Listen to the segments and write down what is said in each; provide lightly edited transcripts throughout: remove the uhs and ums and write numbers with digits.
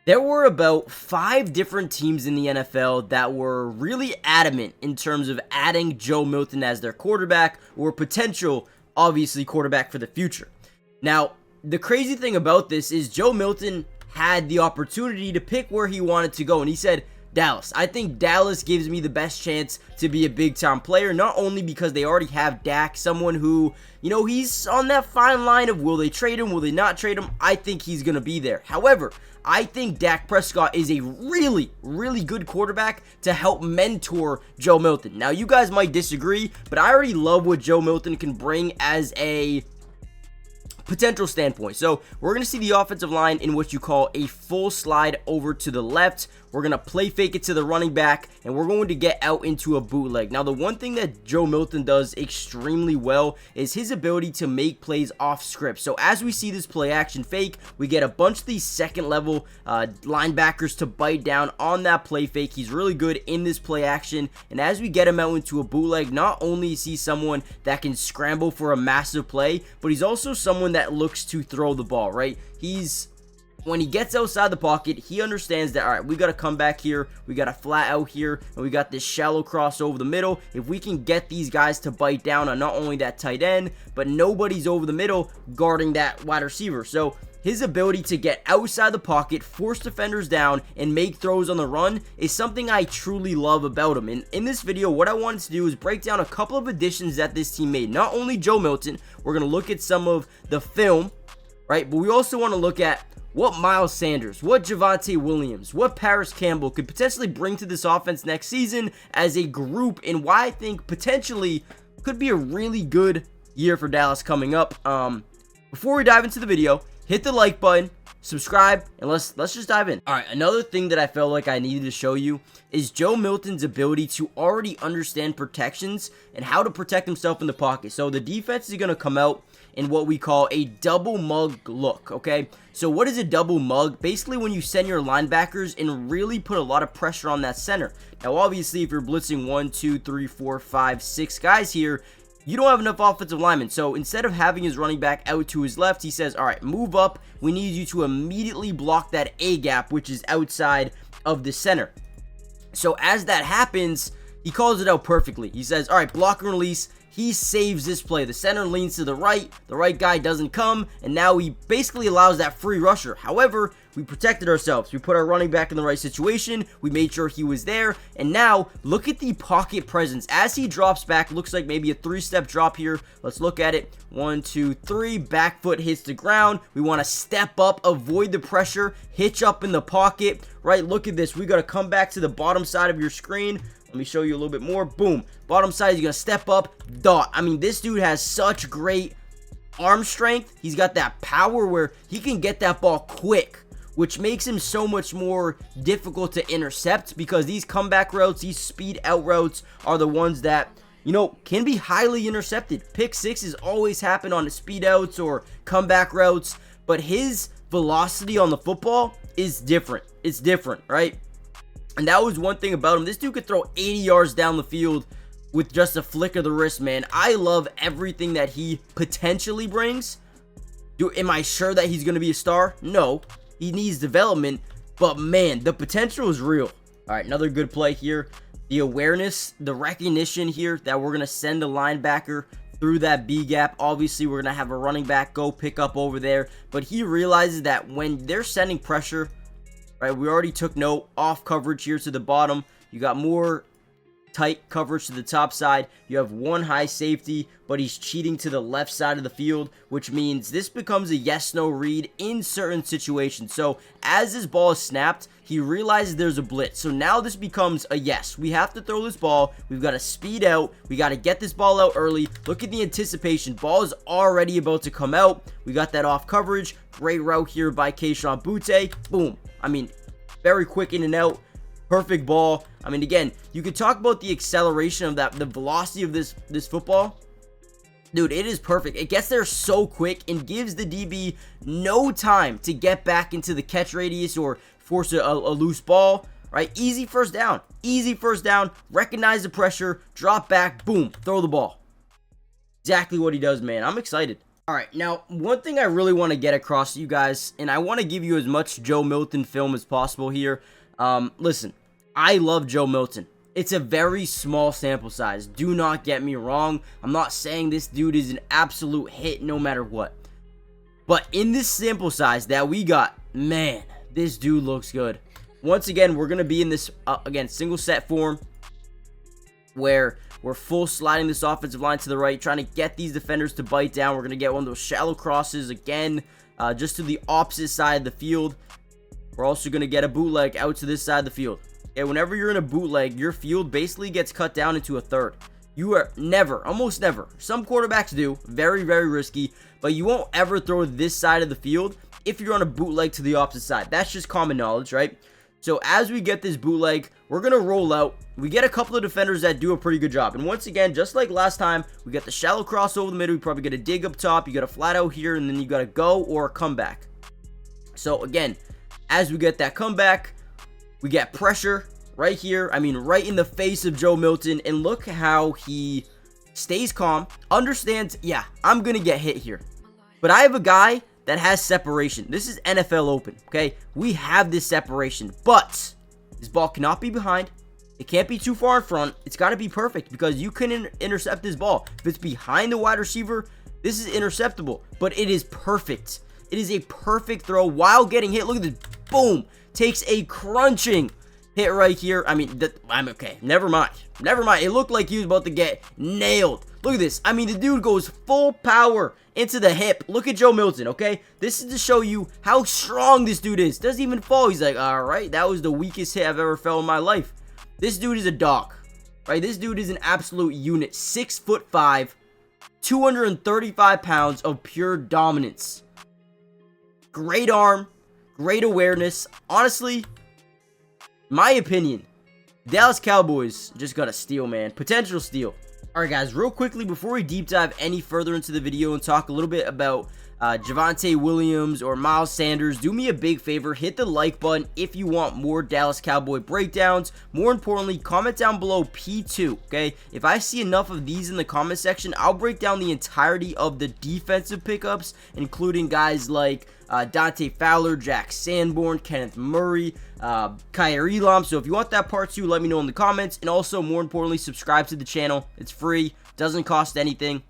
There were about 5 different teams in the NFL that were really adamant in terms of adding Joe Milton as their quarterback or potential, obviously, quarterback for the future. Now, the crazy thing about this is Joe Milton had the opportunity to pick where he wanted to go, and he said, Dallas. I think Dallas gives me the best chance to be a big-time player, not only because they already have Dak, someone who, he's on that fine line of will they trade him, will they not trade him. I think he's going to be there. However, I think Dak Prescott is a really, really good quarterback to help mentor Joe Milton. Now, you guys might disagree, but I already love what Joe Milton can bring as a potential standpoint. So we're going to see the offensive line in what you call a full slide over to the left. We're going to play fake it to the running back, and we're going to get out into a bootleg. Now, the one thing that Joe Milton does extremely well is his ability to make plays off script. So as we see this play action fake, we get a bunch of these second level linebackers to bite down on that play fake. He's really good in this play action, and as we get him out into a bootleg, not only is he someone that can scramble for a massive play, but he's also someone that looks to throw the ball, right? When he gets outside the pocket, he understands that, all right, we got to come back here, we got to flat out here, and we got this shallow cross over the middle. If we can get these guys to bite down on not only that tight end, but nobody's over the middle guarding that wide receiver. So his ability to get outside the pocket, force defenders down, and make throws on the run is something I truly love about him. And in this video, what I wanted to do is break down a couple of additions that this team made. Not only Joe Milton, we're going to look at some of the film, right? But we also want to look at what Miles Sanders, what Javonte Williams, what Paris Campbell could potentially bring to this offense next season as a group, and why I think potentially could be a really good year for Dallas coming up. Before we dive into the video, hit the like button, subscribe, and let's just dive in. All right, another thing that I felt like I needed to show you is Joe Milton's ability to already understand protections and how to protect himself in the pocket. So the defense is going to come out in what we call a double mug look, okay? So what is a double mug? Basically when you send your linebackers and really put a lot of pressure on that center. Now obviously if you're blitzing 1, 2, 3, 4, 5, 6 guys here, you don't have enough offensive linemen. So instead of having his running back out to his left, he says, all right, move up. We need you to immediately block that A gap, which is outside of the center. So as that happens, he calls it out perfectly. He says, all right, block and release. He saves this play. The center leans to the right guy doesn't come, and now he basically allows that free rusher. However, we protected ourselves. We put our running back in the right situation. We made sure he was there, and now look at the pocket presence. As he drops back, looks like maybe a 3-step drop here. Let's look at it. 1, 2, 3. Back foot hits the ground. We want to step up, avoid the pressure, hitch up in the pocket, right? Look at this. We got to come back to the bottom side of your screen. Let me show you a little bit more. Boom. Bottom side, he's going to step up. Dot. I mean, this dude has such great arm strength. He's got that power where he can get that ball quick, which makes him so much more difficult to intercept because these comeback routes, these speed out routes are the ones that, can be highly intercepted. Pick sixes always happen on the speed outs or comeback routes, but his velocity on the football is different. It's different, right? And that was one thing about him. This dude could throw 80 yards down the field with just a flick of the wrist, man. I love everything that he potentially brings. Am I sure that he's going to be a star? No. He needs development, but man, the potential is real. All right, another good play here. The awareness, the recognition here that we're going to send a linebacker through that B gap. Obviously, we're going to have a running back go pick up over there, but he realizes that when they're sending pressure, right, we already took note, off coverage here to the bottom. You got more tight coverage to the top side. You have one high safety, but he's cheating to the left side of the field, which means this becomes a yes-no read in certain situations. So as this ball is snapped, he realizes there's a blitz. So now this becomes a yes. We have to throw this ball. We've got to speed out. We got to get this ball out early. Look at the anticipation. Ball is already about to come out. We got that off coverage. Great route here by Kayshon Boutte. Boom. I mean, very quick in and out. Perfect ball. I mean, again, you could talk about the acceleration of the velocity of this football. Dude, it is perfect. It gets there so quick and gives the DB no time to get back into the catch radius or force a loose ball, right? Easy first down. Easy first down. Recognize the pressure. Drop back. Boom. Throw the ball. Exactly what he does, man. I'm excited. Alright, now, one thing I really want to get across to you guys, and I want to give you as much Joe Milton film as possible here. Listen, I love Joe Milton. It's a very small sample size. Do not get me wrong. I'm not saying this dude is an absolute hit no matter what. But in this sample size that we got, man, this dude looks good. Once again, we're going to be in this, again, single set form where we're full sliding this offensive line to the right, trying to get these defenders to bite down. We're going to get one of those shallow crosses again, just to the opposite side of the field. We're also going to get a bootleg out to this side of the field. Okay, whenever you're in a bootleg, your field basically gets cut down into a third. You are never, almost never, some quarterbacks do, very, very risky, but you won't ever throw this side of the field if you're on a bootleg to the opposite side. That's just common knowledge, right? So as we get this bootleg, we're going to roll out. We get a couple of defenders that do a pretty good job. And once again, just like last time, we get the shallow cross over the middle. We probably get a dig up top. You got a flat out here, and then you got a go or a comeback. So again, as we get that comeback, we get pressure right here. I mean, right in the face of Joe Milton. And look how he stays calm, understands, yeah, I'm going to get hit here. But I have a guy that has separation. This is NFL open, okay? We have this separation, but this ball cannot be behind. It can't be too far in front. It's got to be perfect because you can intercept this ball. If it's behind the wide receiver, this is interceptable, but it is perfect. It is a perfect throw while getting hit. Look at this. Boom. Takes a crunching hit right here. I mean, I'm okay. Never mind. Never mind. It looked like he was about to get nailed. Look at this. I mean, the dude goes full power into the hip. Look at Joe Milton, okay? This is to show you how strong this dude is. Doesn't even fall. He's like, all right, that was the weakest hit I've ever felt in my life. This dude is a dog, right? This dude is an absolute unit. 6'5", 235 pounds of pure dominance. Great arm, great awareness. Honestly, my opinion, Dallas Cowboys just got a steal, man. Potential steal. Alright guys, real quickly before we deep dive any further into the video and talk a little bit about Javonte Williams or Miles Sanders, do me a big favor, hit the like button if you want more Dallas Cowboy breakdowns. More importantly, comment down below P2, okay? If I see enough of these in the comment section, I'll break down the entirety of the defensive pickups, including guys like Dante Fowler, Jack Sanborn, Kenneth Murray, Kyer Elam. So if you want that part 2, let me know in the comments. And also, more importantly, subscribe to the channel. It's free, doesn't cost anything.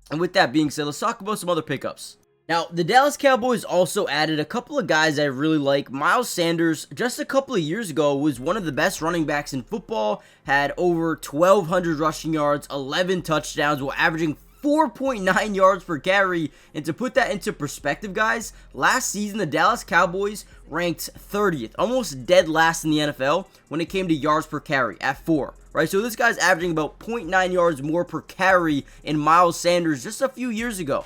And with that being said, let's talk about some other pickups. Now, the Dallas Cowboys also added a couple of guys I really like. Miles Sanders, just a couple of years ago, was one of the best running backs in football, had over 1,200 rushing yards, 11 touchdowns, while averaging 4.9 yards per carry. And to put that into perspective, guys, last season the Dallas Cowboys ranked 30th, almost dead last in the NFL when it came to yards per carry at 4. Right, so this guy's averaging about 0.9 yards more per carry in Miles Sanders just a few years ago.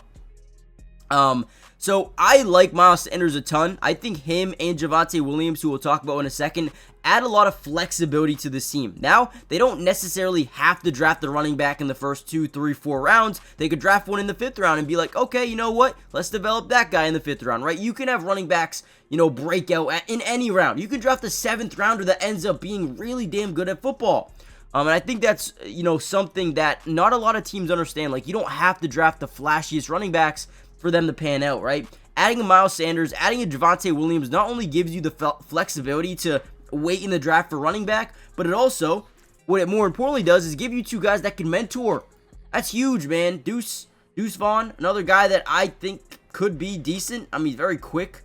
So I like Miles Sanders a ton. I think him and Javonte Williams, who we'll talk about in a second, add a lot of flexibility to this team. Now, they don't necessarily have to draft the running back in the first 2, 3, 4 rounds. They could draft one in the 5th round and be like, okay, you know what? Let's develop that guy in the 5th round, right? You can have running backs, you know, break out in any round. You can draft a 7th rounder that ends up being really damn good at football. And I think that's, you know, something that not a lot of teams understand. Like, you don't have to draft the flashiest running backs for them to pan out, right? Adding a Miles Sanders, adding a Javonte Williams not only gives you the flexibility to wait in the draft for running back, but it also, what it more importantly does is give you 2 guys that can mentor. That's huge, man. Deuce Vaughn, another guy that I think could be decent. I mean, he's very quick.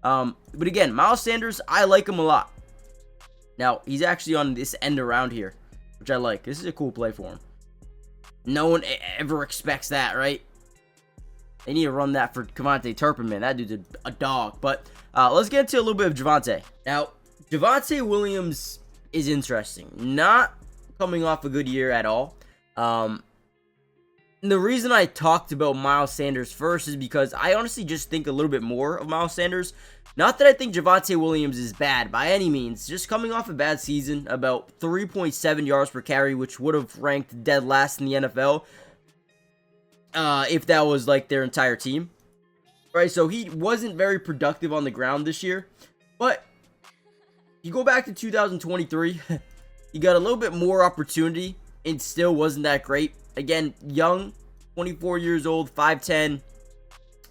But again, Miles Sanders, I like him a lot. Now, he's actually on this end around here, which I like. This is a cool play for him. No one ever expects that, right? They need to run that for Devontae Turpin, man. That dude's a dog. But let's get into a little bit of Javonte. Now, Javonte Williams is interesting. Not coming off a good year at all. And the reason I talked about Miles Sanders first is because I honestly just think a little bit more of Miles Sanders. Not that I think Javonte Williams is bad by any means. Just coming off a bad season, about 3.7 yards per carry, which would have ranked dead last in the NFL. If that was like their entire team. Right, so he wasn't very productive on the ground this year. But you go back to 2023, he got a little bit more opportunity. It still wasn't that great. Again, young, 24 years old, 5'10",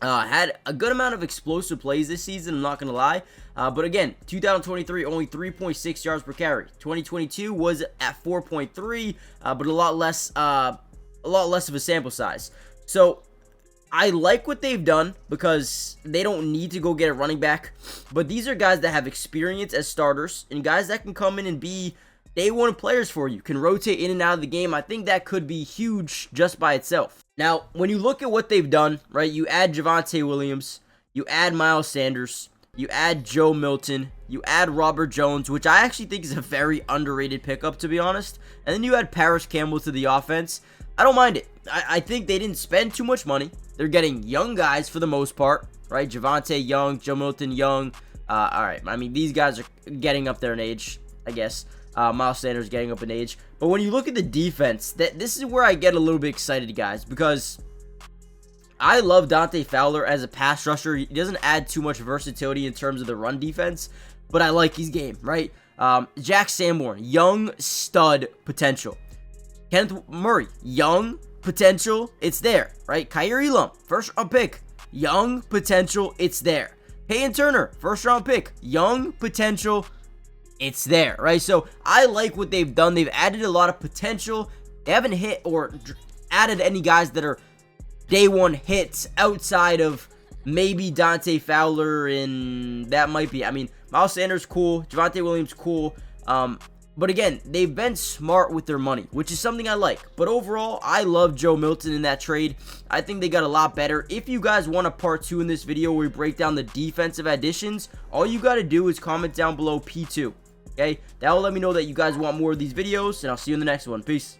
Had a good amount of explosive plays this season, I'm not going to lie. But again, 2023, only 3.6 yards per carry. 2022 was at 4.3, but a lot less of a sample size. So I like what they've done because they don't need to go get a running back. But these are guys that have experience as starters and guys that can come in and be day one players for you, can rotate in and out of the game. I think that could be huge just by itself. Now, when you look at what they've done, right, you add Javonte Williams, you add Miles Sanders, you add Joe Milton, you add Robert Jones, which I actually think is a very underrated pickup, to be honest, and then you add Paris Campbell to the offense. I don't mind it. I think they didn't spend too much money. They're getting young guys for the most part, right? Javonte young, Joe Milton young. All right, I mean, these guys are getting up there in age, I guess. Miles Sanders getting up in age. But when you look at the defense, this is where I get a little bit excited, guys, because I love Dante Fowler as a pass rusher. He doesn't add too much versatility in terms of the run defense, but I like his game, right? Jack Sanborn, young stud potential. Kenneth Murray, young potential, it's there, right? Khair Elam, first round pick, young potential, it's there. Peyton Turner, first round pick, young potential, it's there, right? So I like what they've done. They've added a lot of potential. They haven't hit or added any guys that are day one hits outside of maybe Dante Fowler, and that might be, I mean, Miles Sanders cool, Javonte Williams cool, but again, they've been smart with their money, which is something I like. But overall, I love Joe Milton in that trade. I think they got a lot better. If you guys want a part 2 in this video where we break down the defensive additions, all you got to do is comment down below P2. Okay, that will let me know that you guys want more of these videos, and I'll see you in the next one. Peace.